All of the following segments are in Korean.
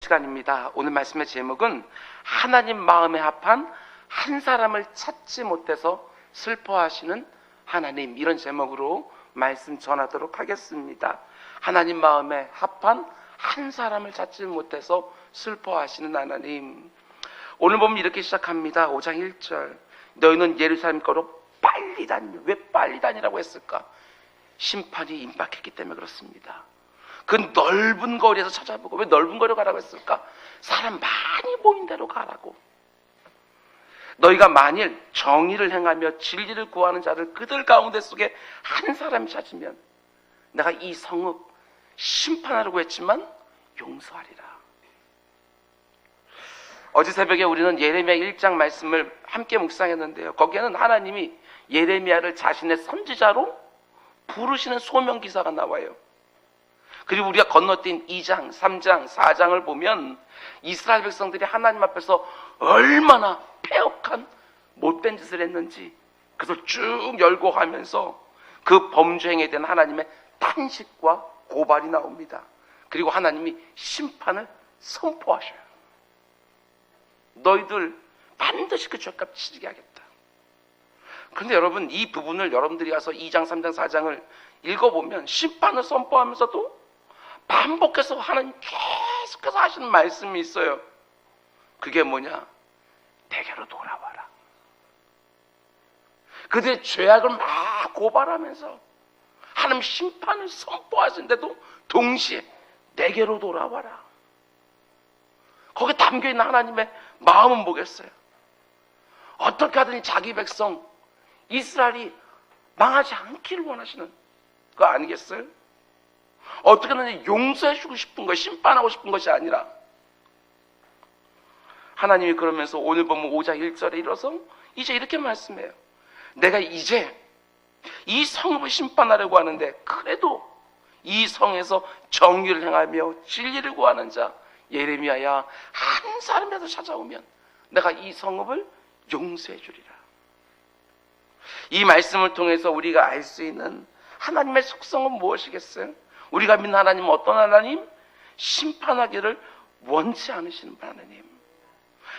시간입니다. 오늘 말씀의 제목은 하나님 마음에 합한 한 사람을 찾지 못해서 슬퍼하시는 하나님, 이런 제목으로 말씀 전하도록 하겠습니다. 하나님 마음에 합한 한 사람을 찾지 못해서 슬퍼하시는 하나님. 오늘 보면 이렇게 시작합니다. 5장 1절. 너희는 예루살렘 거로 빨리 다니며. 왜 빨리 다니라고 했을까? 심판이 임박했기 때문에 그렇습니다. 그 넓은 거리에서 찾아보고. 왜 넓은 거리로 가라고 했을까? 사람 많이 모인 데로 가라고. 너희가 만일 정의를 행하며 진리를 구하는 자를 그들 가운데 속에 한 사람이 찾으면 내가 이 성읍 심판하려고 했지만 용서하리라. 어제 새벽에 우리는 예레미야 1장 말씀을 함께 묵상했는데요. 거기에는 하나님이 예레미야를 자신의 선지자로 부르시는 소명 기사가 나와요. 그리고 우리가 건너뛴 2장, 3장, 4장을 보면 이스라엘 백성들이 하나님 앞에서 얼마나 폐역한 못된 짓을 했는지 그것을 쭉 열거하면서 그 범죄 행위에 대한 하나님의 탄식과 고발이 나옵니다. 그리고 하나님이 심판을 선포하셔요. 너희들 반드시 그 죄값 치르게 하겠다. 그런데 여러분, 이 부분을 여러분들이 가서 2장, 3장, 4장을 읽어보면 심판을 선포하면서도 반복해서 하나님 계속해서 하시는 말씀이 있어요. 그게 뭐냐? 내게로 돌아와라. 그들의 죄악을 막 고발하면서 하나님 심판을 선포하시는데도 동시에 내게로 돌아와라. 거기에 담겨있는 하나님의 마음은 뭐겠어요? 어떻게 하든 자기 백성 이스라엘이 망하지 않기를 원하시는 거 아니겠어요? 어떻게든 용서해주고 싶은 것, 심판하고 싶은 것이 아니라 하나님이 그러면서 오늘 보면 5장 1절에 이뤄서 이제 이렇게 말씀해요. 내가 이제 이 성읍을 심판하려고 하는데 그래도 이 성에서 정의를 행하며 진리를 구하는 자 예레미야야, 한 사람이라도 찾아오면 내가 이 성읍을 용서해 주리라. 이 말씀을 통해서 우리가 알 수 있는 하나님의 속성은 무엇이겠어요? 우리가 믿는 하나님은 어떤 하나님? 심판하기를 원치 않으시는 하나님.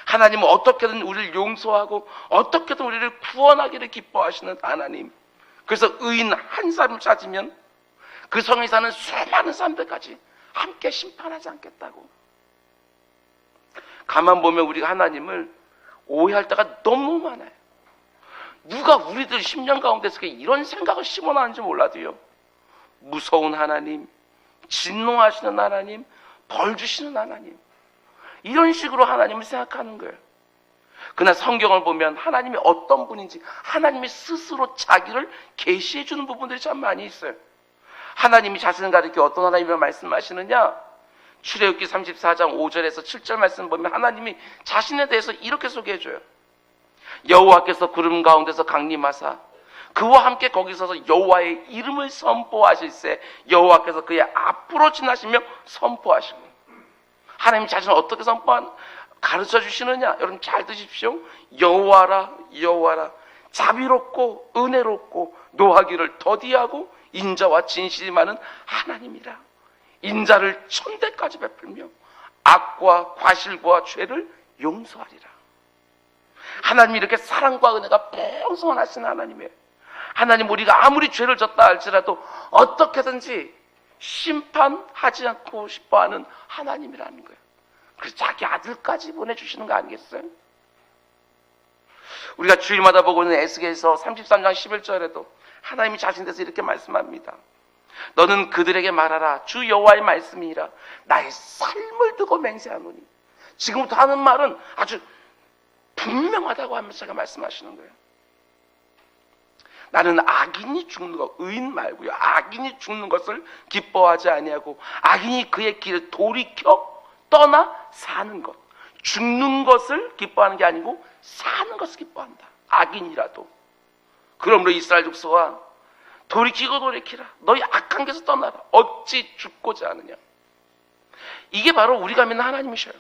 하나님은 어떻게든 우리를 용서하고 어떻게든 우리를 구원하기를 기뻐하시는 하나님. 그래서 의인 한 사람을 찾으면 그 성에 사는 수많은 사람들까지 함께 심판하지 않겠다고. 가만 보면 우리가 하나님을 오해할 때가 너무 많아요. 누가 우리들 10년 가운데서 이런 생각을 심어놨는지 몰라도요. 무서운 하나님, 진노하시는 하나님, 벌 주시는 하나님, 이런 식으로 하나님을 생각하는 거예요. 그러나 성경을 보면 하나님이 어떤 분인지 하나님이 스스로 자기를 계시해 주는 부분들이 참 많이 있어요. 하나님이 자신을 가리켜 어떤 하나님을 말씀하시느냐? 출애굽기 34장 5절에서 7절 말씀 보면 하나님이 자신에 대해서 이렇게 소개해줘요. 여호와께서 구름 가운데서 강림하사 그와 함께 거기 서서 여호와의 이름을 선포하실세 여호와께서 그의 앞으로 지나시며 선포하시고. 하나님 자신을 어떻게 가르쳐 주시느냐? 여러분 잘 드십시오. 여호와라 여호와라, 자비롭고 은혜롭고 노하기를 더디하고 인자와 진실이 많은 하나님이라. 인자를 천대까지 베풀며 악과 과실과 죄를 용서하리라. 하나님이 이렇게 사랑과 은혜가 풍성하신 하나님이에요. 하나님, 우리가 아무리 죄를 졌다 할지라도 어떻게든지 심판하지 않고 싶어하는 하나님이라는 거예요. 그래서 자기 아들까지 보내주시는 거 아니겠어요? 우리가 주일마다 보고 있는 에스겔서 33장 11절에도 하나님이 자신에 대해서 이렇게 말씀합니다. 너는 그들에게 말하라. 주 여호와의 말씀이니라. 나의 삶을 두고 맹세하노니. 지금부터 하는 말은 아주 분명하다고 하면서 제가 말씀하시는 거예요. 나는 악인이 죽는 것, 의인 말고요, 악인이 죽는 것을 기뻐하지 아니하고 악인이 그의 길을 돌이켜 떠나 사는 것, 죽는 것을 기뻐하는 게 아니고 사는 것을 기뻐한다. 악인이라도. 그러므로 이스라엘 족속아, 돌이키라. 너희 악한 길에서 떠나라. 어찌 죽고자 하느냐. 이게 바로 우리가 믿는 하나님이셔요.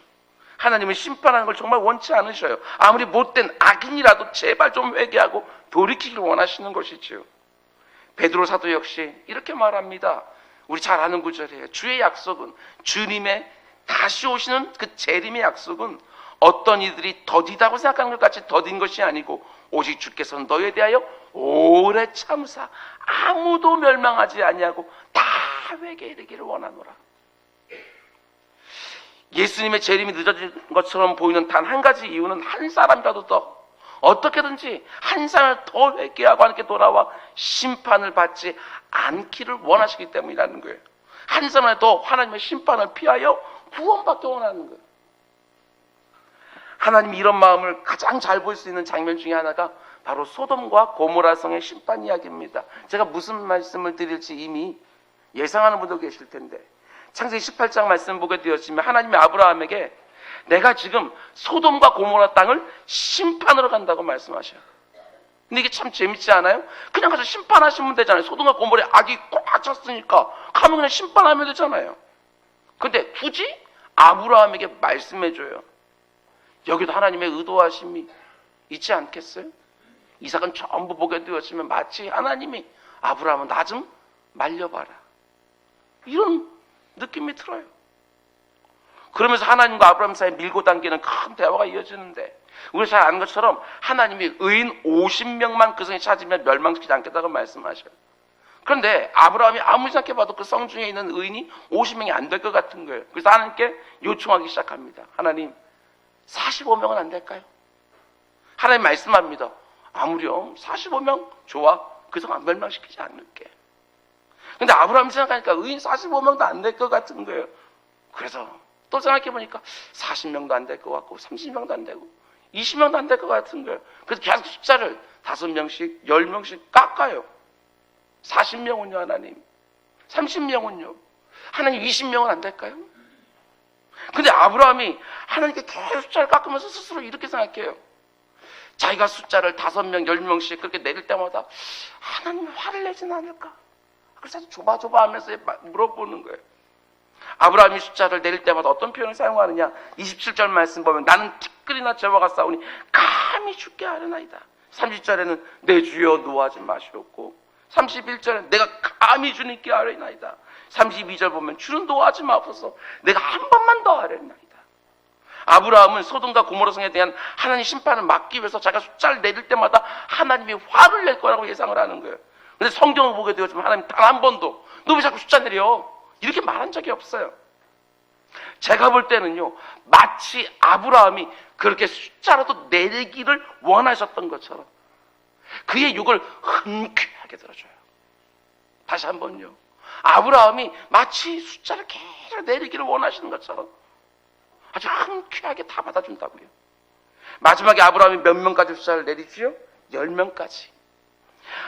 하나님은 심판하는 걸 정말 원치 않으셔요. 아무리 못된 악인이라도 제발 좀 회개하고 돌이키기를 원하시는 것이지요. 베드로 사도 역시 이렇게 말합니다. 우리 잘 아는 구절이에요. 주의 약속은 주님의 다시 오시는 그 재림의 약속은 어떤 이들이 더디다고 생각하는 것 같이 더딘 것이 아니고 오직 주께서 너희에 대하여 오래 참으사 아무도 멸망하지 아니하고 다 회개에 이르기를 원하노라. 예수님의 재림이 늦어진 것처럼 보이는 단 한 가지 이유는 한 사람이라도 더 어떻게든지 한 사람을 더 회개하고 함께 돌아와 심판을 받지 않기를 원하시기 때문이라는 거예요. 한 사람이라도 하나님의 심판을 피하여 구원받기 원하는 거예요. 하나님이 이런 마음을 가장 잘 볼 수 있는 장면 중에 하나가 바로 소돔과 고모라 성의 심판 이야기입니다. 제가 무슨 말씀을 드릴지 이미 예상하는 분도 계실 텐데, 창세기 18장 말씀 보게 되었으면 하나님이 아브라함에게 내가 지금 소돔과 고모라 땅을 심판으로 간다고 말씀하셔요. 근데 이게 참 재밌지 않아요? 그냥 가서 심판하시면 되잖아요. 소돔과 고모라에 악이 꽉 찼으니까 가면 그냥 심판하면 되잖아요. 근데 굳이 아브라함에게 말씀해줘요. 여기도 하나님의 의도하심이 있지 않겠어요? 이삭은 전부 보게 되었으면 마치 하나님이 아브라함은 나 좀 말려봐라, 이런 느낌이 들어요. 그러면서 하나님과 아브라함 사이에 밀고 당기는 큰 대화가 이어지는데, 우리 잘 아는 것처럼 하나님이 의인 50명만 그 성에 찾으면 멸망시키지 않겠다고 말씀하셔요. 그런데 아브라함이 아무리 생각해봐도 그 성 중에 있는 의인이 50명이 안 될 것 같은 거예요. 그래서 하나님께 요청하기 시작합니다. 하나님, 45명은 안 될까요? 하나님 말씀합니다. 아무렴 45명 좋아, 그 성 안 멸망시키지 않을게. 근데 아브라함이 생각하니까 의인 45명도 안 될 것 같은 거예요. 그래서 또 생각해보니까 40명도 안 될 것 같고 30명도 안 되고 20명도 안 될 것 같은 거예요. 그래서 계속 숫자를 5명씩 10명씩 깎아요. 40명은요 하나님, 30명은요 하나님, 20명은 안 될까요? 근데 아브라함이 하나님께 계속 숫자를 깎으면서 스스로 이렇게 생각해요. 자기가 숫자를 5명, 10명씩 그렇게 내릴 때마다 하나님이 화를 내진 않을까? 그래서 조바조바 하면서 물어보는 거예요. 아브라함이 숫자를 내릴 때마다 어떤 표현을 사용하느냐? 27절 말씀 보면 나는 티끌이나 재와가 싸우니 감히 죽게 하려나이다. 30절에는 내 주여 노하지 마시옵고, 31절에는 내가 감히 주님께 하려나이다. 32절 보면 주는 노하지 마옵소서, 내가 한 번만 더 하려나이다. 아브라함은 소돔과 고모라 성에 대한 하나님 심판을 막기 위해서 자기가 숫자를 내릴 때마다 하나님이 화를 낼 거라고 예상을 하는 거예요. 근데 성경을 보게 되었지만 하나님 단 한 번도 너 왜 자꾸 숫자 내려? 이렇게 말한 적이 없어요. 제가 볼 때는요, 마치 아브라함이 그렇게 숫자라도 내리기를 원하셨던 것처럼 그의 욕을 흔쾌하게 들어줘요. 다시 한번요, 아브라함이 마치 숫자를 계속 내리기를 원하시는 것처럼 아주 흔쾌하게 다 받아준다고요. 마지막에 아브라함이 몇 명까지 숫자를 내리지요? 10명까지.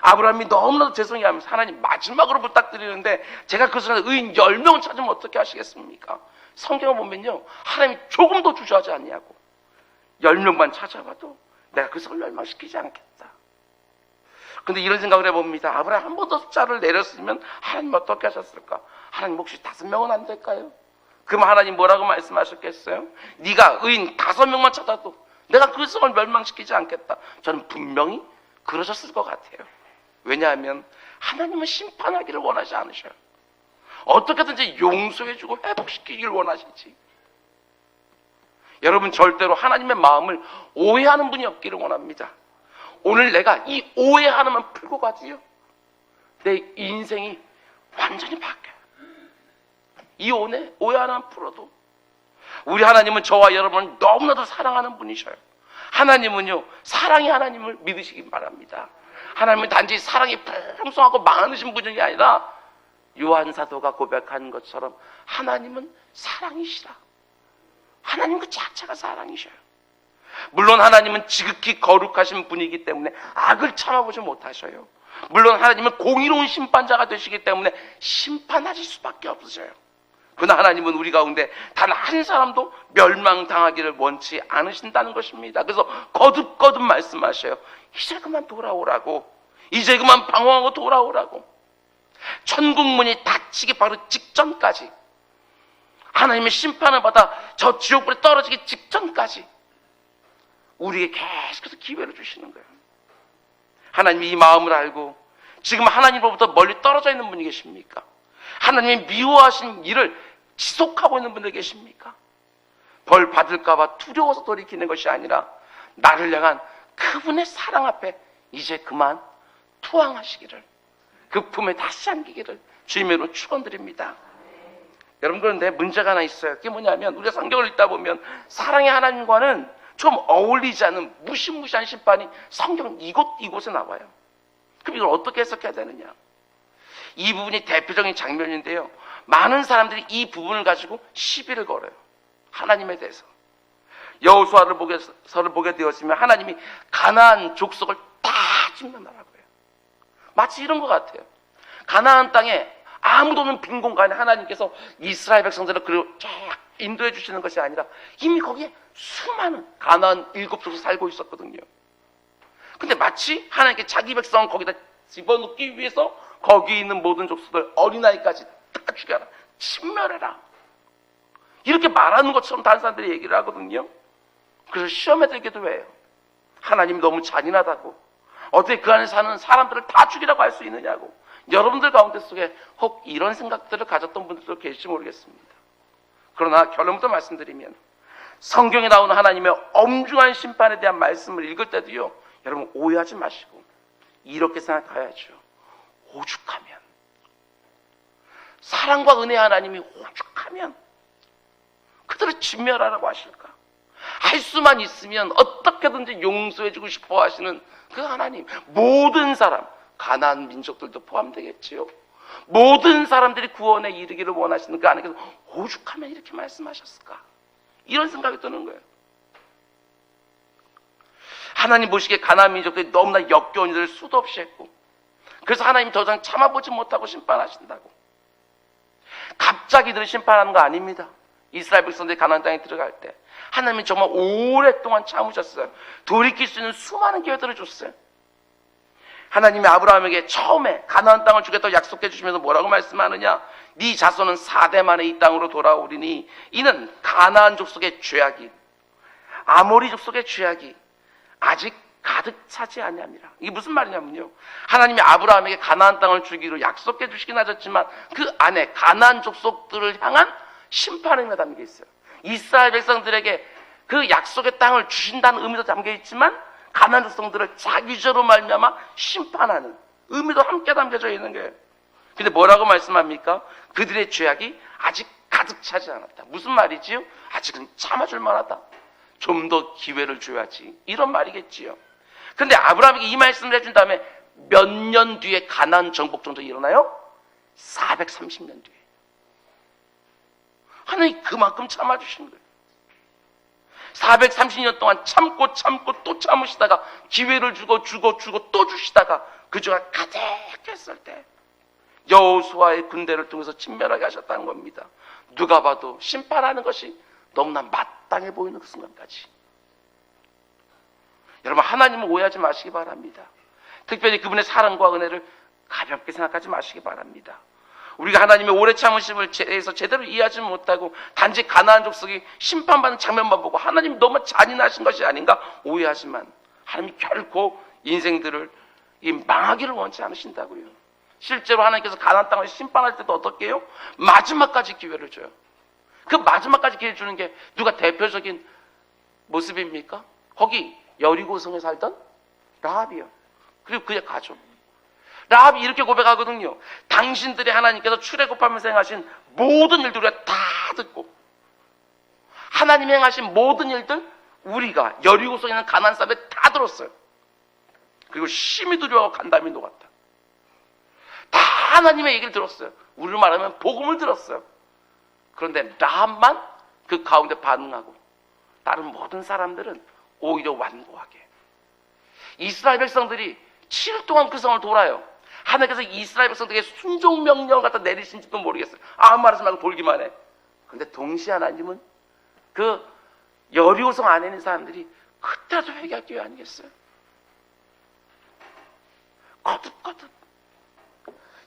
아브라함이 너무나도 죄송해 하면서 하나님 마지막으로 부탁드리는데 제가 그 순간 의인 10명을 찾으면 어떻게 하시겠습니까? 성경을 보면요, 하나님이 조금도 주저하지 않냐고, 10명만 찾아봐도 내가 그 성을 멸망시키지 않겠다. 근데 이런 생각을 해봅니다. 아브라함 한 번 더 숫자를 내렸으면 하나님 어떻게 하셨을까? 하나님 혹시 5명은 안 될까요? 그럼 하나님 뭐라고 말씀하셨겠어요? 네가 의인 5명만 찾아도 내가 그 성을 멸망시키지 않겠다. 저는 분명히 그러셨을 것 같아요. 왜냐하면 하나님은 심판하기를 원하지 않으셔요. 어떻게든지 용서해주고 회복시키기를 원하시지. 여러분, 절대로 하나님의 마음을 오해하는 분이 없기를 원합니다. 오늘 내가 이 오해 하나만 풀고 가지요, 내 인생이 완전히 바뀌어요. 이 오해 하나만 풀어도. 우리 하나님은 저와 여러분을 너무나도 사랑하는 분이셔요. 하나님은요, 사랑의 하나님을 믿으시기 바랍니다. 하나님은 단지 사랑이 풍성하고 많으신 분이 아니라 요한 사도가 고백한 것처럼 하나님은 사랑이시라. 하나님 그 자체가 사랑이셔요. 물론 하나님은 지극히 거룩하신 분이기 때문에 악을 참아보지 못하셔요. 물론 하나님은 공의로운 심판자가 되시기 때문에 심판하실 수밖에 없으셔요. 그러나 하나님은 우리 가운데 단 한 사람도 멸망당하기를 원치 않으신다는 것입니다. 그래서 거듭거듭 말씀하셔요. 이제 그만 돌아오라고, 이제 그만 방황하고 돌아오라고. 천국 문이 닫히기 바로 직전까지, 하나님의 심판을 받아 저 지옥불에 떨어지기 직전까지 우리에게 계속해서 기회를 주시는 거예요. 하나님이 이 마음을 알고 지금 하나님으로부터 멀리 떨어져 있는 분이 계십니까? 하나님이 미워하신 일을 지속하고 있는 분들 계십니까? 벌 받을까봐 두려워서 돌이키는 것이 아니라 나를 향한 그분의 사랑 앞에 이제 그만 투항하시기를, 그 품에 다시 안기기를 주님으로 축원드립니다. 여러분, 그런데 문제가 하나 있어요. 그게 뭐냐면 우리가 성경을 읽다 보면 사랑의 하나님과는 좀 어울리지 않는 무시무시한 심판이 성경 이곳에 나와요. 그럼 이걸 어떻게 해석해야 되느냐? 이 부분이 대표적인 장면인데요. 많은 사람들이 이 부분을 가지고 시비를 걸어요. 하나님에 대해서. 여호수아를 보게 되었으면 하나님이 가나안 족속을 다 침멸하라고 해요. 마치 이런 것 같아요. 가나안 땅에 아무도 없는 빈 공간에 하나님께서 이스라엘 백성들을 그리고 쫙 인도해 주시는 것이 아니라 이미 거기에 수많은 가나안 7족이 살고 있었거든요. 근데 마치 하나님께 자기 백성을 거기다 집어넣기 위해서 거기 있는 모든 족속들, 어린아이까지 다 죽여라, 침멸해라, 이렇게 말하는 것처럼 다른 사람들이 얘기를 하거든요. 그래서 시험에 들기도 해요. 하나님이 너무 잔인하다고, 어떻게 그 안에 사는 사람들을 다 죽이라고 할 수 있느냐고. 여러분들 가운데 속에 혹 이런 생각들을 가졌던 분들도 계실지 모르겠습니다. 그러나 결론부터 말씀드리면 성경에 나오는 하나님의 엄중한 심판에 대한 말씀을 읽을 때도요, 여러분 오해하지 마시고 이렇게 생각해야죠. 오죽하면, 사랑과 은혜 하나님이 오죽하면 그들을 진멸하라고 하실까? 할 수만 있으면 어떻게든지 용서해주고 싶어 하시는 그 하나님, 모든 사람, 가나안 민족들도 포함되겠지요. 모든 사람들이 구원에 이르기를 원하시는 그 하나님께서 오죽하면 이렇게 말씀하셨을까? 이런 생각이 드는 거예요. 하나님 보시기에 가나안 민족들이 너무나 역겨운 일을 수도 없이 했고, 그래서 하나님이 더 이상 참아보지 못하고 심판하신다고. 갑자기 들은 심판하는 거 아닙니다. 이스라엘 백성들이 가나안 땅에 들어갈 때 하나님이 정말 오랫동안 참으셨어요. 돌이킬 수 있는 수많은 기회들을 줬어요. 하나님이 아브라함에게 처음에 가나안 땅을 주겠다고 약속해 주시면서 뭐라고 말씀하느냐? 네 자손은 4대 만에 이 땅으로 돌아오리니 이는 가나안 족속의 죄악이, 아모리 족속의 죄악이 아직 가득 차지 아니함이라. 이게 무슨 말이냐면요, 하나님이 아브라함에게 가나안 땅을 주기로 약속해 주시긴 하셨지만 그 안에 가나안 족속들을 향한 심판의 의미가 담겨 있어요. 이스라엘 백성들에게 그 약속의 땅을 주신다는 의미도 담겨 있지만 가나안 족속들을 자기 죄로 말미암아 심판하는 의미도 함께 담겨져 있는 거예요. 근데 뭐라고 말씀합니까? 그들의 죄악이 아직 가득 차지 않았다. 무슨 말이지요? 아직은 참아줄 만하다. 좀 더 기회를 줘야지, 이런 말이겠지요. 근데 아브라함에게 이 말씀을 해준 다음에 몇 년 뒤에 가나안 정복 전쟁이 일어나요? 430년 뒤에. 하나님이 그만큼 참아주신 거예요. 430년 동안 참고 또 참으시다가 기회를 주고 또 주시다가 그 죄가 가득했을 때 여호수아의 군대를 통해서 진멸하게 하셨다는 겁니다. 누가 봐도 심판하는 것이 너무나 마땅해 보이는 그 순간까지. 여러분, 하나님은 오해하지 마시기 바랍니다. 특별히 그분의 사랑과 은혜를 가볍게 생각하지 마시기 바랍니다. 우리가 하나님의 오래 참으심을 대해서 제대로 이해하지 못하고 단지 가나안 족속이 심판받는 장면만 보고 하나님이 너무 잔인하신 것이 아닌가 오해하지만, 하나님이 결코 인생들을 망하기를 원치 않으신다고요. 실제로 하나님께서 가나안 땅을 심판할 때도 어떻게 해요? 마지막까지 기회를 줘요. 그 마지막까지 기회 주는 게 누가 대표적인 모습입니까? 거기 여리고성에 살던 라합이요. 그리고 그의 가족. 라합이 이렇게 고백하거든요. 당신들이 하나님께서 출애굽하면서 행하신 모든 일들을 우리가 다 듣고, 하나님이 행하신 모든 일들 우리가 여리고성에 있는 가나안 사람들 다 들었어요. 그리고 심히 두려워하고 간담이 녹았다. 다 하나님의 얘기를 들었어요. 우리로 말하면 복음을 들었어요. 그런데 라합만 그 가운데 반응하고 다른 모든 사람들은 오히려 완고하게. 이스라엘 백성들이 7일 동안 그 성을 돌아요. 하나님께서 이스라엘 백성들에게 순종 명령을 갖다 내리신지도 모르겠어요. 아무 말하지 말고 돌기만 해. 그런데 동시에 하나님은 그 여리고성 안에 있는 사람들이 그때라도 회개할 기회 아니겠어요? 거듭.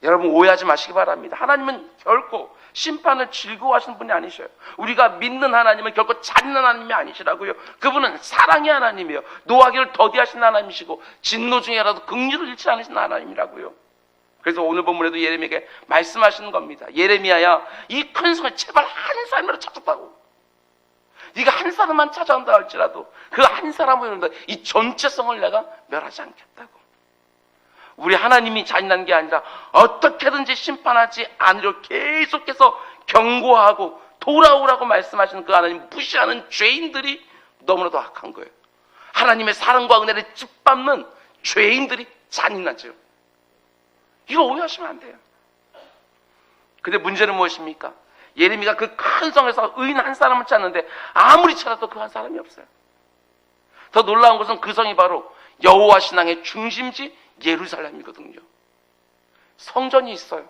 여러분, 오해하지 마시기 바랍니다. 하나님은 결코 심판을 즐거워하시는 분이 아니셔요. 우리가 믿는 하나님은 결코 잔인한 하나님이 아니시라고요. 그분은 사랑의 하나님이에요. 노하기를 더디하신 하나님이시고 진노 중에라도 긍휼을 잃지 않으신 하나님이라고요. 그래서 오늘 본문에도 예레미야에게 말씀하시는 겁니다. 예레미야야, 이 큰 성을 제발 한 사람으로 찾았다고. 네가 한 사람만 찾아온다 할지라도 그 한 사람을 이 전체 성을 내가 멸하지 않겠다고. 우리 하나님이 잔인한 게 아니라 어떻게든지 심판하지 않으려 계속해서 경고하고 돌아오라고 말씀하시는 그 하나님 무시하는 죄인들이 너무나도 악한 거예요. 하나님의 사랑과 은혜를 짓밟는 죄인들이 잔인하죠. 이거 오해하시면 안 돼요. 근데 문제는 무엇입니까? 예레미야가 그 큰 성에서 의인 한 사람을 찾는데 아무리 찾아도 그 한 사람이 없어요. 더 놀라운 것은 그 성이 바로 여호와 신앙의 중심지 예루살렘이거든요. 성전이 있어요.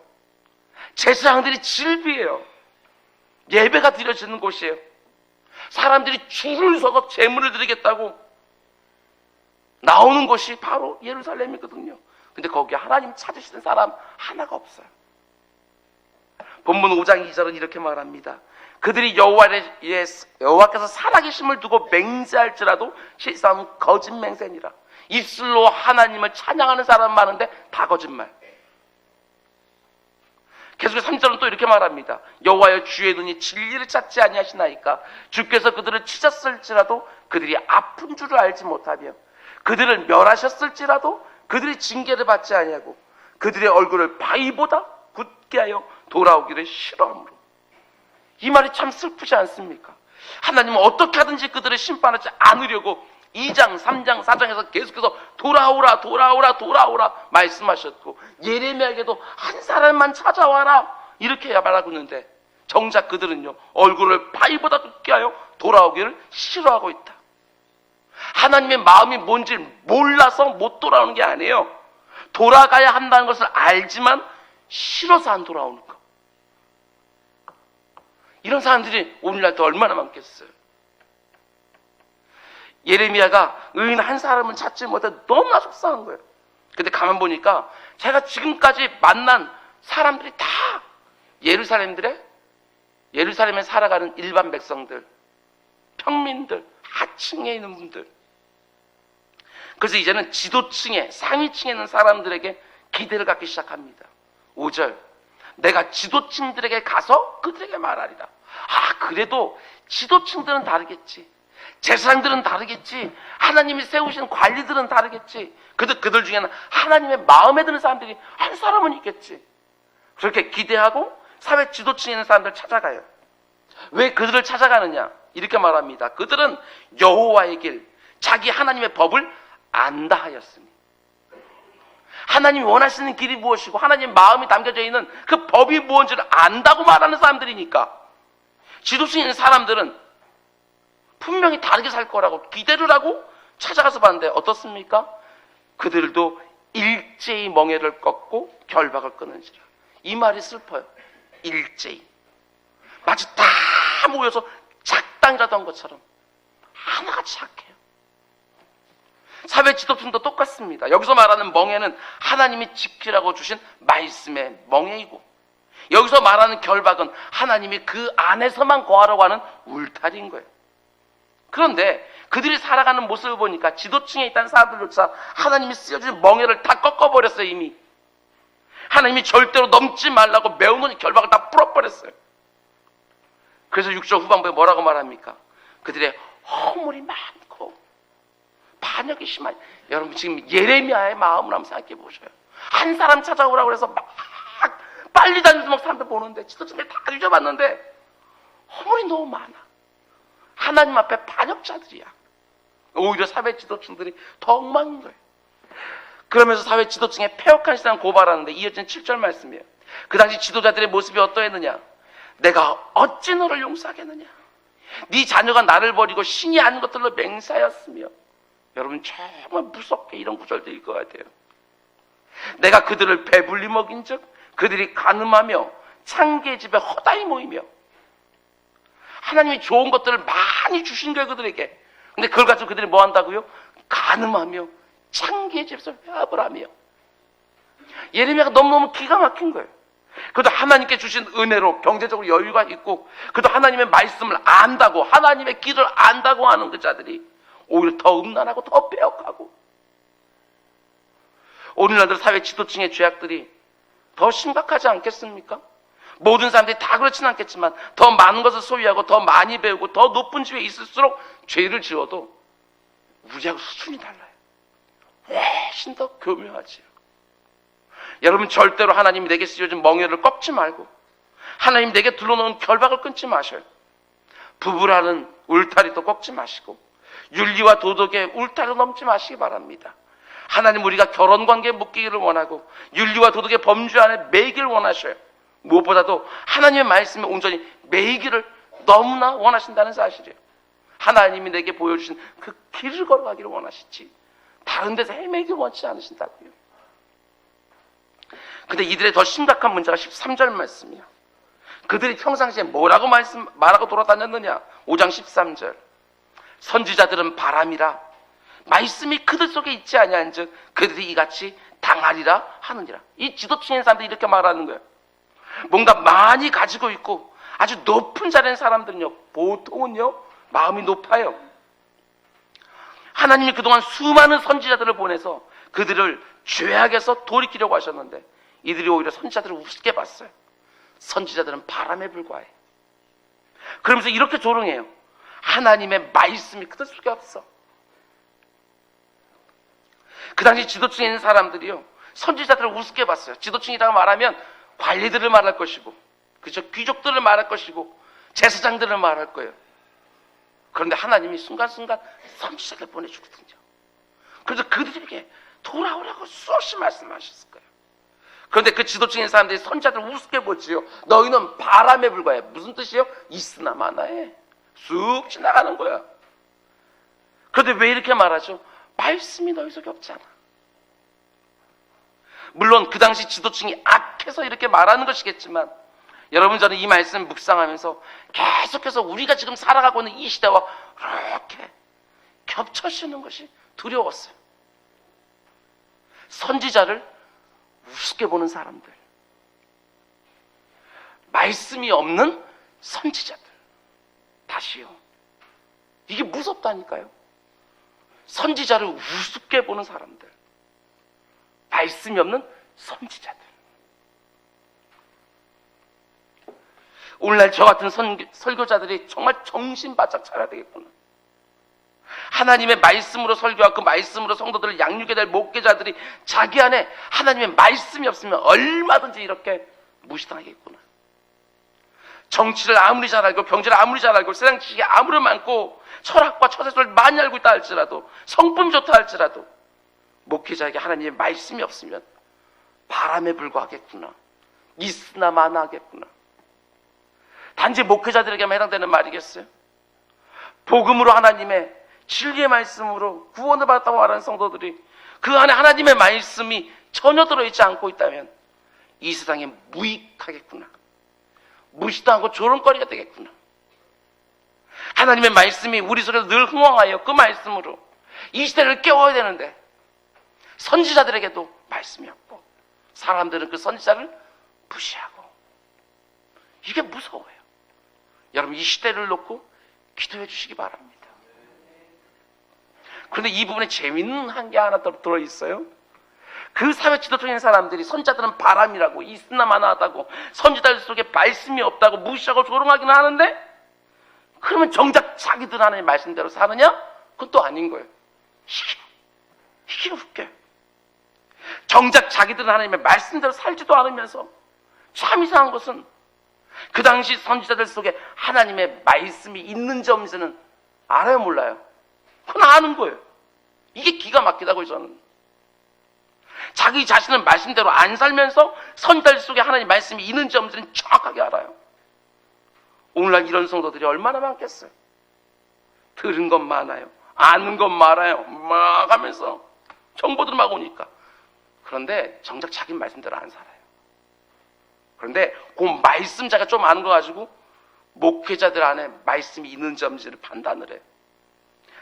제사장들이 질비해요. 예배가 드려지는 곳이에요. 사람들이 줄을 서서 제물을 드리겠다고 나오는 곳이 바로 예루살렘이거든요. 근데 거기에 하나님 찾으시는 사람 하나가 없어요. 본문 5장 2절은 이렇게 말합니다. 그들이 여호와께서 살아계심을 두고 맹세할지라도 실상은 거짓 맹세니라. 입술로 하나님을 찬양하는 사람 많은데 다 거짓말. 계속해서 3절은 또 이렇게 말합니다. 여호와여, 주의 눈이 진리를 찾지 아니하시나이까. 주께서 그들을 치셨을지라도 그들이 아픈 줄을 알지 못하며 그들을 멸하셨을지라도 그들이 징계를 받지 아니하고 그들의 얼굴을 바위보다 굳게 하여 돌아오기를 싫어하므로. 이 말이 참 슬프지 않습니까? 하나님은 어떻게 하든지 그들을 심판하지 않으려고 2장, 3장, 4장에서 계속해서 돌아오라 말씀하셨고, 예레미야에게도 한 사람만 찾아와라 이렇게 말하고 있는데 정작 그들은요, 얼굴을 바위보다 굳게 하여 돌아오기를 싫어하고 있다. 하나님의 마음이 뭔지 몰라서 못 돌아오는 게 아니에요. 돌아가야 한다는 것을 알지만 싫어서 안 돌아오는 거. 이런 사람들이 오늘날도 얼마나 많겠어요. 예레미야가 의인 한 사람은 찾지 못해 너무나 속상한 거예요. 근데 가만 보니까 제가 지금까지 만난 사람들이 다 예루살렘에 살아가는 일반 백성들, 평민들, 하층에 있는 분들. 그래서 이제는 지도층에, 상위층에 있는 사람들에게 기대를 갖기 시작합니다. 5절, 내가 지도층들에게 가서 그들에게 말하리라. 그래도 지도층들은 다르겠지. 제사장들은 다르겠지. 하나님이 세우신 관리들은 다르겠지. 그들 중에는 하나님의 마음에 드는 사람들이 한 사람은 있겠지. 그렇게 기대하고 사회 지도층에 있는 사람들을 찾아가요. 왜 그들을 찾아가느냐? 이렇게 말합니다. 그들은 여호와의 길, 자기 하나님의 법을 안다 하였으니. 하나님이 원하시는 길이 무엇이고 하나님의 마음이 담겨져 있는 그 법이 무엇인지를 안다고 말하는 사람들이니까 지도층에 있는 사람들은 분명히 다르게 살 거라고 기대를 하고 찾아가서 봤는데 어떻습니까? 그들도 일제히 멍에를 꺾고 결박을 끊은지라. 이 말이 슬퍼요. 일제히. 마치 다 모여서 작당이라도 한 것처럼 하나같이 착해요. 사회 지도층도 똑같습니다. 여기서 말하는 멍에는 하나님이 지키라고 주신 말씀의 멍에이고, 여기서 말하는 결박은 하나님이 그 안에서만 거하라고 하는 울타리인 거예요. 그런데 그들이 살아가는 모습을 보니까 지도층에 있다는 사람들조차 하나님이 쓰여주신 멍에를 다 꺾어버렸어요. 이미 하나님이 절대로 넘지 말라고 매우노니 결박을 다 풀어버렸어요. 그래서 6절 후반부에 뭐라고 말합니까? 그들의 허물이 많고 반역이 심한. 여러분 지금 예레미야의 마음을 한번 생각해 보셔요. 한 사람 찾아오라고 해서 막 빨리 다니면서 막 사람들 보는데 지도층에 다 뒤져봤는데 허물이 너무 많아. 하나님 앞에 반역자들이야. 오히려 사회 지도층들이 더 엉망인 거예요. 그러면서 사회 지도층의 폐역한 신앙을 고발하는데 이어진 7절 말씀이에요. 그 당시 지도자들의 모습이 어떠했느냐? 내가 어찌 너를 용서하겠느냐? 네 자녀가 나를 버리고 신이 아닌 것들로 맹세하였으며. 여러분 정말 무섭게 이런 구절도 읽을 것 같아요. 내가 그들을 배불리 먹인 즉 그들이 간음하며 창기의 집에 허다히 모이며. 하나님이 좋은 것들을 많이 주신 거예요, 그들에게. 근데 그걸 가지고 그들이 뭐 한다고요? 간음하며 창기의 집에서 회합을 하며. 예레미야가 너무너무 기가 막힌 거예요. 그래도 하나님께 주신 은혜로 경제적으로 여유가 있고, 그래도 하나님의 말씀을 안다고, 하나님의 길을 안다고 하는 그 자들이 오히려 더 음란하고 더 빼앗하고. 오늘날들 사회 지도층의 죄악들이 더 심각하지 않겠습니까? 모든 사람들이 다 그렇진 않겠지만 더 많은 것을 소유하고 더 많이 배우고 더 높은 지위에 있을수록 죄를 지어도 우리하고 수준이 달라요. 훨씬 더 교묘하지요. 여러분, 절대로 하나님이 내게 씌워준 멍에를 꺾지 말고 하나님 내게 둘러놓은 결박을 끊지 마셔요. 부부라는 울타리도 꺾지 마시고 윤리와 도덕의 울타리도 넘지 마시기 바랍니다. 하나님, 우리가 결혼관계에 묶이기를 원하고 윤리와 도덕의 범주 안에 매이기를 원하셔요. 무엇보다도 하나님의 말씀에 온전히 매이기를 너무나 원하신다는 사실이에요. 하나님이 내게 보여주신 그 길을 걸어가기를 원하시지 다른 데서 헤매기를 원치 않으신다고요. 근데 이들의 더 심각한 문제가 13절 말씀이에요. 그들이 평상시에 뭐라고 말하고 돌아다녔느냐. 5장 13절. 선지자들은 바람이라 말씀이 그들 속에 있지 아니한즉 그들이 이같이 당하리라 하느니라. 이 지도층인 사람들이 이렇게 말하는 거예요. 뭔가 많이 가지고 있고 아주 높은 자리에 있는 사람들은요, 보통은요 마음이 높아요. 하나님이 그동안 수많은 선지자들을 보내서 그들을 죄악에서 돌이키려고 하셨는데 이들이 오히려 선지자들을 우습게 봤어요. 선지자들은 바람에 불과해. 그러면서 이렇게 조롱해요. 하나님의 말씀이 그들 속에 없어. 그 당시 지도층에 있는 사람들이요, 선지자들을 우습게 봤어요. 지도층이라고 말하면 관리들을 말할 것이고, 그죠? 귀족들을 말할 것이고, 제사장들을 말할 거예요. 그런데 하나님이 순간순간 선지자들 보내주거든요. 그래서 그들에게 돌아오라고 수없이 말씀하셨을 거예요. 그런데 그 지도층인 사람들이 선지자들을 우습게 보지요. 너희는 바람에 불과해. 무슨 뜻이에요? 있으나 마나해. 쑥 지나가는 거야. 그런데 왜 이렇게 말하죠? 말씀이 너희 속에 없잖아. 물론 그 당시 지도층이 악해서 이렇게 말하는 것이겠지만, 여러분, 저는 이 말씀 묵상하면서 계속해서 우리가 지금 살아가고 있는 이 시대와 이렇게 겹쳐지는 것이 두려웠어요. 선지자를 우습게 보는 사람들, 말씀이 없는 선지자들. 다시요, 이게 무섭다니까요. 선지자를 우습게 보는 사람들, 말씀이 없는 선지자들. 오늘날 저 같은 설교자들이 정말 정신 바짝 차려야 되겠구나. 하나님의 말씀으로 설교하고 그 말씀으로 성도들을 양육해야 될 목회자들이 자기 안에 하나님의 말씀이 없으면 얼마든지 이렇게 무시당하겠구나. 정치를 아무리 잘 알고 경제를 아무리 잘 알고 세상 지식이 아무리 많고 철학과 처세술을 많이 알고 있다 할지라도, 성품이 좋다 할지라도 목회자에게 하나님의 말씀이 없으면 바람에 불과하겠구나. 있으나 마나 하겠구나. 단지 목회자들에게만 해당되는 말이겠어요? 복음으로 하나님의 진리의 말씀으로 구원을 받았다고 말하는 성도들이 그 안에 하나님의 말씀이 전혀 들어있지 않고 있다면 이 세상에 무익하겠구나. 무시당하고 조롱거리가 되겠구나. 하나님의 말씀이 우리 속에서 늘 흥왕하여 그 말씀으로 이 시대를 깨워야 되는데 선지자들에게도 말씀이 없고 사람들은 그 선지자를 무시하고, 이게 무서워요. 여러분, 이 시대를 놓고 기도해 주시기 바랍니다. 그런데 이 부분에 재미있는 한 게 하나 더 들어있어요. 그 사회 지도층인 사람들이 선지자들은 바람이라고, 있으나 마나 하다고, 선지자들 속에 말씀이 없다고 무시하고 조롱하기는 하는데, 그러면 정작 자기들 하나님의 말씀대로 사느냐? 그건 또 아닌 거예요. 이게 웃겨요. 정작 자기들은 하나님의 말씀대로 살지도 않으면서, 참 이상한 것은 그 당시 선지자들 속에 하나님의 말씀이 있는지 없는지는 알아요, 몰라요? 그건 아는 거예요. 이게 기가 막히다고요, 저는. 자기 자신은 말씀대로 안 살면서 선지자들 속에 하나님의 말씀이 있는지 없는지는 정확하게 알아요. 오늘날 이런 성도들이 얼마나 많겠어요. 들은 것 많아요, 아는 것 많아요, 막 하면서 정보들 막 오니까. 그런데 정작 자기 말씀대로 안 살아요. 그런데 그 말씀 자가 좀 아는 거 가지고 목회자들 안에 말씀이 있는지 없는지를 판단을 해요.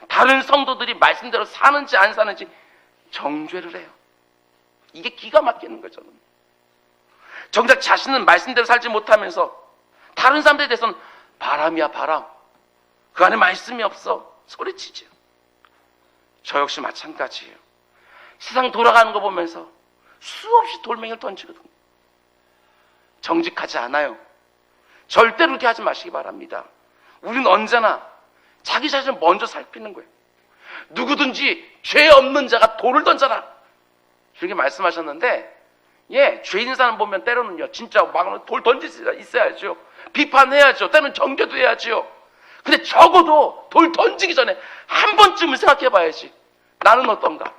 다른 성도들이 말씀대로 사는지 안 사는지 정죄를 해요. 이게 기가 막히는 거죠. 정작 자신은 말씀대로 살지 못하면서 다른 사람들에 대해서는 바람이야 바람, 그 안에 말씀이 없어 소리치죠. 저 역시 마찬가지예요. 세상 돌아가는 거 보면서 수없이 돌멩이를 던지거든요. 정직하지 않아요. 절대로 그렇게 하지 마시기 바랍니다. 우리는 언제나 자기 자신을 먼저 살피는 거예요. 누구든지 죄 없는 자가 돌을 던져라, 이렇게 말씀하셨는데, 죄인 사람 보면 때로는요, 진짜 막 돌 던질 수 있어야죠. 비판해야죠. 때로는 정죄도 해야죠. 근데 적어도 돌 던지기 전에 한 번쯤은 생각해 봐야지. 나는 어떤가?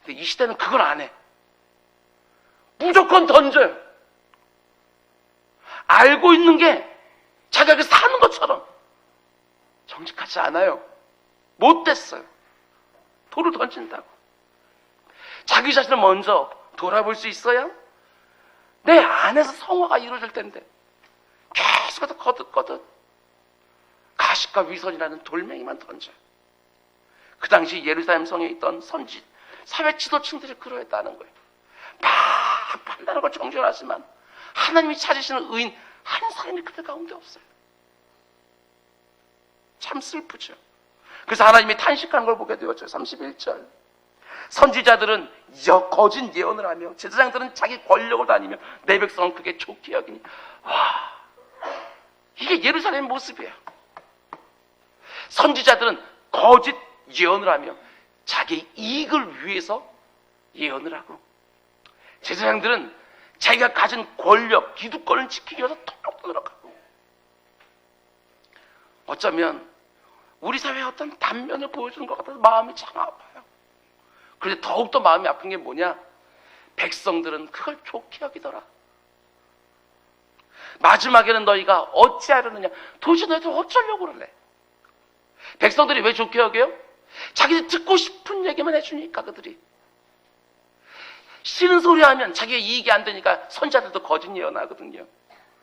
근데 이 시대는 그걸 안 해. 무조건 던져요. 알고 있는 게 자기가 사는 것처럼. 정직하지 않아요. 못됐어요. 돌을 던진다고. 자기 자신을 먼저 돌아볼 수 있어야 내 안에서 성화가 이루어질 텐데, 계속해서 거듭거듭 가식과 위선이라는 돌멩이만 던져요. 그 당시 예루살렘 성에 있던 선지 사회 지도층들이 그러했다는 거예요. 막 판단하고 정죄하지만 하나님이 찾으시는 의인 한 사람이 그들 가운데 없어요. 참 슬프죠. 그래서 하나님이 탄식하는 걸 보게 되었죠. 31절. 선지자들은 거짓 예언을 하며 제사장들은 자기 권력을 다니며 내 백성은 그게 좋게 여기니. 와, 이게 예루살렘의 모습이에요. 선지자들은 거짓 예언을 하며 자기 이익을 위해서 예언을 하고, 제사장들은 자기가 가진 권력, 기득권을 지키기 위해서 톡톡 들어가고, 어쩌면 우리 사회의 어떤 단면을 보여주는 것 같아서 마음이 참 아파요. 그런데 더욱더 마음이 아픈 게 뭐냐? 백성들은 그걸 좋게 여기더라. 마지막에는 너희가 어찌하려느냐? 도대체 너희들 어쩌려고 그러래? 백성들이 왜 좋게 여겨요? 자기들 듣고 싶은 얘기만 해주니까. 그들이 싫은 소리 하면 자기가 이익이 안 되니까 선자들도 거짓 예언하거든요.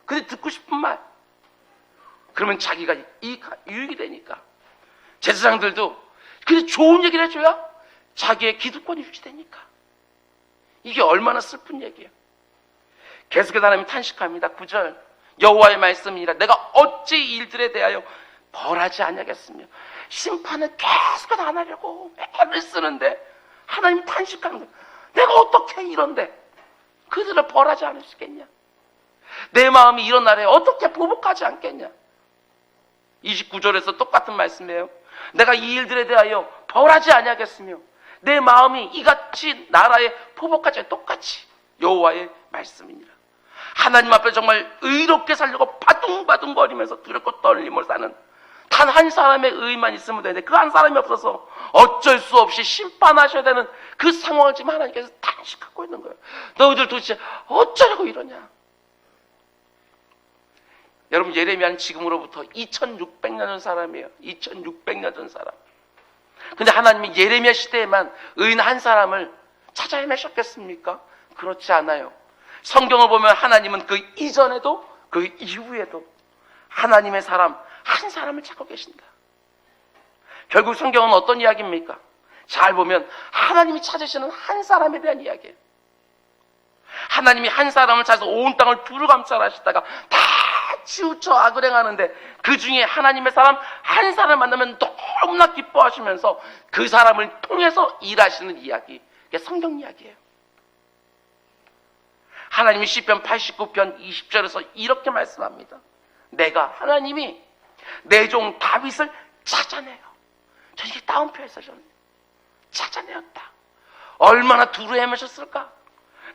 근데 듣고 싶은 말, 그러면 자기가 유익이 되니까. 제사장들도 근데 좋은 얘기를 해줘야 자기의 기득권이 유지되니까. 이게 얼마나 슬픈 얘기예요. 계속해서 하나님 탄식합니다. 9절. 여호와의 말씀이니라 내가 어찌 이 일들에 대하여 벌하지 아니하겠으며. 심판을 계속해서 안 하려고 애를 쓰는데 하나님 탄식하는 거예요. 내가 어떻게 이런데 그들을 벌하지 않을 수 있겠냐? 내 마음이 이런 날에 어떻게 보복하지 않겠냐? 29절에서 똑같은 말씀이에요. 내가 이 일들에 대하여 벌하지 아니하겠으며 내 마음이 이같이 나라에 보복하지 않. 똑같이 여호와의 말씀이니라. 하나님 앞에 정말 의롭게 살려고 바둥바둥거리면서 두렵고 떨림을 사는 단 한 사람의 의만 있으면 되는데 그 한 사람이 없어서 어쩔 수 없이 심판하셔야 되는 그 상황을 지금 하나님께서 탄식하고 있는 거예요. 너희들 도대체 어쩌려고 이러냐? 여러분, 예레미야는 지금으로부터 2600년 전 사람이에요. 2600년 전 사람. 근데 하나님이 예레미야 시대에만 의인 한 사람을 찾아 헤매셨겠습니까? 그렇지 않아요. 성경을 보면 하나님은 그 이전에도 그 이후에도 하나님의 사람 한 사람을 찾고 계신다. 결국 성경은 어떤 이야기입니까? 잘 보면 하나님이 찾으시는 한 사람에 대한 이야기예요. 하나님이 한 사람을 찾아서 온 땅을 두루 감싸라 하시다가 다 치우쳐 악을 행하는데 그 중에 하나님의 사람 한 사람을 만나면 너무나 기뻐하시면서 그 사람을 통해서 일하시는 이야기, 그게 성경 이야기예요. 하나님이 시편 89편 20절에서 이렇게 말씀합니다. 내가 하나님이 내 종 다윗을 찾아내요. 저 이게 따옴표에서 저는 찾아내었다. 얼마나 두루 헤매셨을까?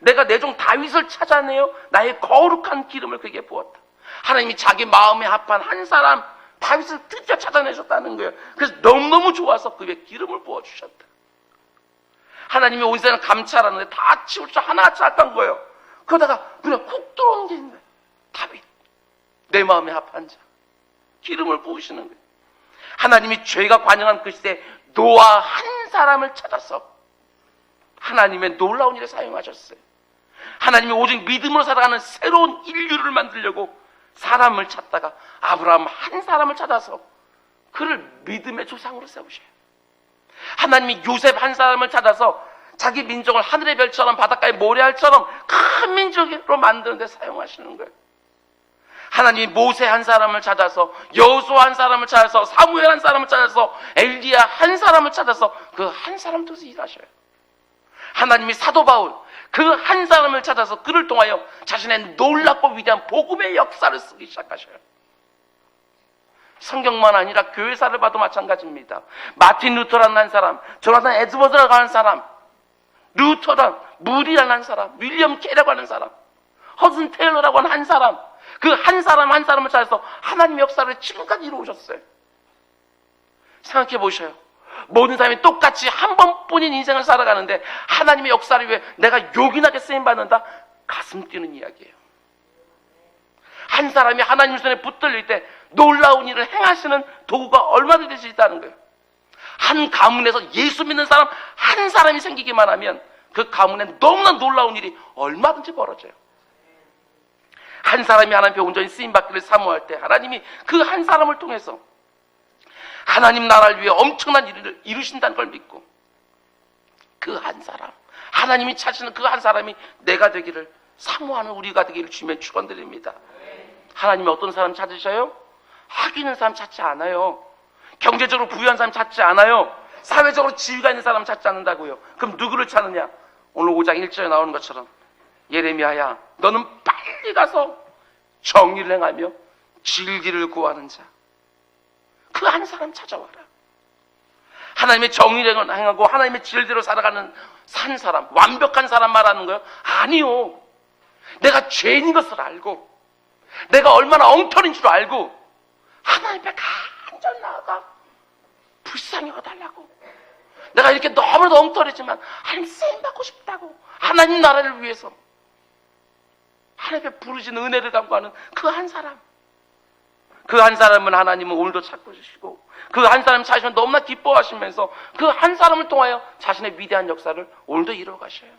내가 내 종 다윗을 찾아내요. 나의 거룩한 기름을 그에게 부었다. 하나님이 자기 마음에 합한 한 사람 다윗을 드디어 찾아내셨다는 거예요. 그래서 너무너무 좋아서 그에게 기름을 부어주셨다. 하나님이 온 세상을 감찰하는데 다 치우쳐 하나같이 았던 거예요. 그러다가 그냥 훅 들어오는 게 있는 거예요. 다윗, 내 마음에 합한 자, 기름을 부으시는 거예요. 하나님이 죄가 관영한 그 시대에 노아 한 사람을 찾아서 하나님의 놀라운 일에 사용하셨어요. 하나님이 오직 믿음으로 살아가는 새로운 인류를 만들려고 사람을 찾다가 아브라함 한 사람을 찾아서 그를 믿음의 조상으로 세우셔요. 하나님이 요셉 한 사람을 찾아서 자기 민족을 하늘의 별처럼 바닷가의 모래알처럼 큰 민족으로 만드는 데 사용하시는 거예요. 하나님이 모세 한 사람을 찾아서 여호수아 한 사람을 찾아서 사무엘 한 사람을 찾아서 엘리야 한 사람을 찾아서 그 한 사람 통해서 일하셔요. 하나님이 사도 바울 그 한 사람을 찾아서 그를 통하여 자신의 놀랍고 위대한 복음의 역사를 쓰기 시작하셔요. 성경만 아니라 교회사를 봐도 마찬가지입니다. 마틴 루터라는 한 사람, 조나단 에드워드라고 하는 사람, 루터란, 무디라는 한 사람, 윌리엄 캐라고 하는 사람, 허슨 테일러라고 하는 한 사람, 그 한 사람 한 사람을 찾아서 하나님의 역사를 지금까지 이루어오셨어요. 생각해 보셔요. 모든 사람이 똑같이 한 번뿐인 인생을 살아가는데 하나님의 역사를 위해 내가 요긴하게 쓰임받는다? 가슴 뛰는 이야기예요. 한 사람이 하나님 손에 붙들릴 때 놀라운 일을 행하시는 도구가 얼마나 될 수 있다는 거예요. 한 가문에서 예수 믿는 사람 한 사람이 생기기만 하면 그 가문에 너무나 놀라운 일이 얼마든지 벌어져요. 한 사람이 하나님께 온전히 쓰임받기를 사모할 때 하나님이 그 한 사람을 통해서 하나님 나라를 위해 엄청난 일을 이루신다는 걸 믿고 그 한 사람, 하나님이 찾으시는 그 한 사람이 내가 되기를 사모하는 우리가 되기를 주면 축원드립니다. 하나님이 어떤 사람 찾으셔요? 학 있는 사람 찾지 않아요. 경제적으로 부유한 사람 찾지 않아요. 사회적으로 지위가 있는 사람 찾지 않는다고요. 그럼 누구를 찾느냐? 오늘 5장 1절에 나오는 것처럼 예레미야야, 너는 빨리 가서 정의를 행하며 진리를 구하는 자, 그 한 사람 찾아와라. 하나님의 정의를 행하고 하나님의 진리대로 살아가는 산 사람, 완벽한 사람 말하는 거예요? 아니요. 내가 죄인인 것을 알고 내가 얼마나 엉터리인 줄 알고 하나님 앞에 간절히 나아가 불쌍히 여달라고, 내가 이렇게 너무나도 엉터리지만 하나님 쓰임받고 싶다고, 하나님 나라를 위해서 하나님 앞에 부르신 은혜를 담고하는 그 한 사람, 그 한 사람은 하나님은 오늘도 찾고 계시고 그 한 사람 찾으시면 너무나 기뻐하시면서 그 한 사람을 통하여 자신의 위대한 역사를 오늘도 이루어 가셔요.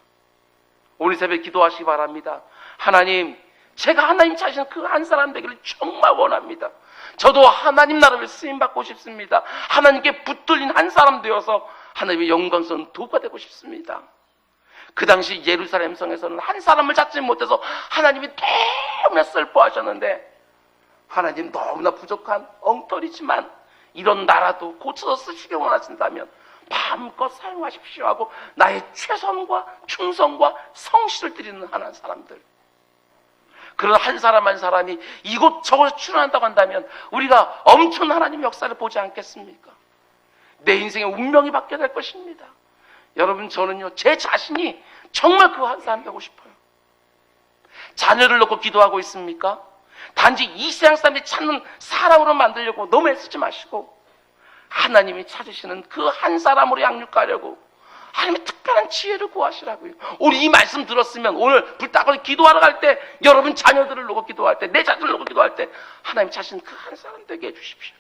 오늘 새벽에 기도하시기 바랍니다. 하나님, 제가 하나님 찾으시는 그 한 사람 되기를 정말 원합니다. 저도 하나님 나라를 쓰임받고 싶습니다. 하나님께 붙들린 한 사람 되어서 하나님의 영광스러운 도구가 되고 싶습니다. 그 당시 예루살렘 성에서는 한 사람을 찾지 못해서 하나님이 너무나 슬퍼하셨는데, 하나님 너무나 부족한 엉터리지만 이런 나라도 고쳐서 쓰시기 원하신다면 마음껏 사용하십시오 하고 나의 최선과 충성과 성실을 드리는 한 사람들, 그런 한 사람 한 사람이 이곳저곳 출연한다고 한다면 우리가 엄청난 하나님의 역사를 보지 않겠습니까? 내 인생의 운명이 바뀌게 될 것입니다. 여러분, 저는요, 제 자신이 정말 그 한 사람 되고 싶어요. 자녀를 놓고 기도하고 있습니까? 단지 이 세상 사람들이 찾는 사람으로 만들려고 너무 애쓰지 마시고 하나님이 찾으시는 그 한 사람으로 양육하려고 하나님의 특별한 지혜를 구하시라고요. 오늘 이 말씀 들었으면 오늘 불타고 기도하러 갈 때, 여러분 자녀들을 놓고 기도할 때, 내 자신을 놓고 기도할 때 하나님 찾으시는 그 한 사람 되게 해주십시오.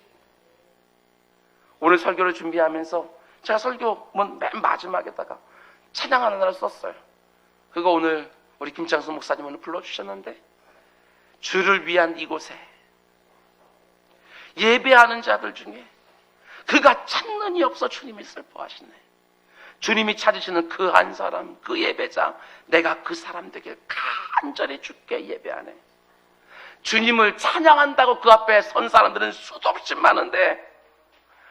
오늘 설교를 준비하면서 제가 설교문 맨 마지막에다가 찬양 하나를 썼어요. 그거 오늘 우리 김창수 목사님 오늘 불러주셨는데, 주를 위한 이곳에 예배하는 자들 중에 그가 찾는 이 없어 주님이 슬퍼하시네. 주님이 찾으시는 그 한 사람, 그 예배자, 내가 그 사람 되길 간절히 주께 예배하네. 주님을 찬양한다고 그 앞에 선 사람들은 수도 없이 많은데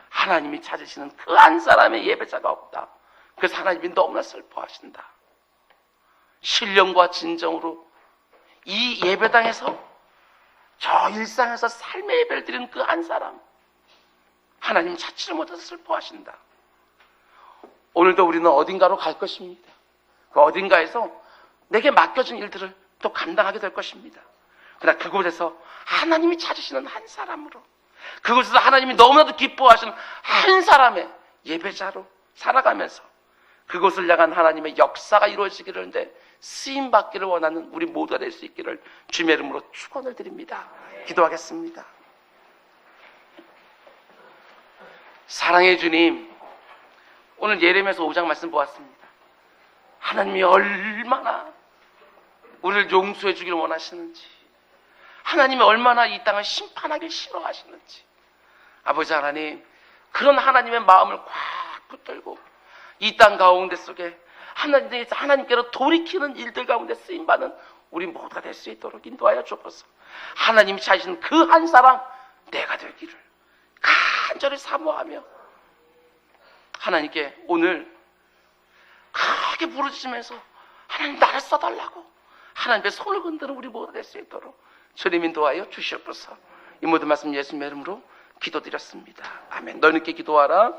하나님이 찾으시는 그 한 사람의 예배자가 없다. 그래서 하나님이 너무나 슬퍼하신다. 신령과 진정으로 이 예배당에서, 저 일상에서 삶의 예배를 드리는 그 한 사람, 하나님 찾지를 못해서 슬퍼하신다. 오늘도 우리는 어딘가로 갈 것입니다. 그 어딘가에서 내게 맡겨진 일들을 또 감당하게 될 것입니다. 그러나 그곳에서 하나님이 찾으시는 한 사람으로, 그곳에서 하나님이 너무나도 기뻐하시는 한 사람의 예배자로 살아가면서 그곳을 향한 하나님의 역사가 이루어지기를, 쓰임받기를 원하는 우리 모두가 될 수 있기를 주님의 이름으로 축원을 드립니다. 기도하겠습니다. 사랑의 주님, 오늘 예레미야서 5장 말씀 보았습니다. 하나님이 얼마나 우리를 용서해 주기를 원하시는지, 하나님이 얼마나 이 땅을 심판하기 싫어하시는지, 아버지 하나님, 그런 하나님의 마음을 꽉 붙들고 이 땅 가운데 속에 하나님께로 돌이키는 일들 가운데 쓰임받는 우리 모두가 될 수 있도록 인도하여 주옵소서. 하나님이 찾으신 그 한 사람 내가 되기를 간절히 사모하며 하나님께 오늘 크게 부르짖으면서 하나님 나를 써달라고 하나님의 손을 흔드는 우리 모두 될 수 있도록 주님 인도하여 주시옵소서. 이 모든 말씀 예수님의 이름으로 기도드렸습니다. 아멘. 너희는 이렇게 기도하라.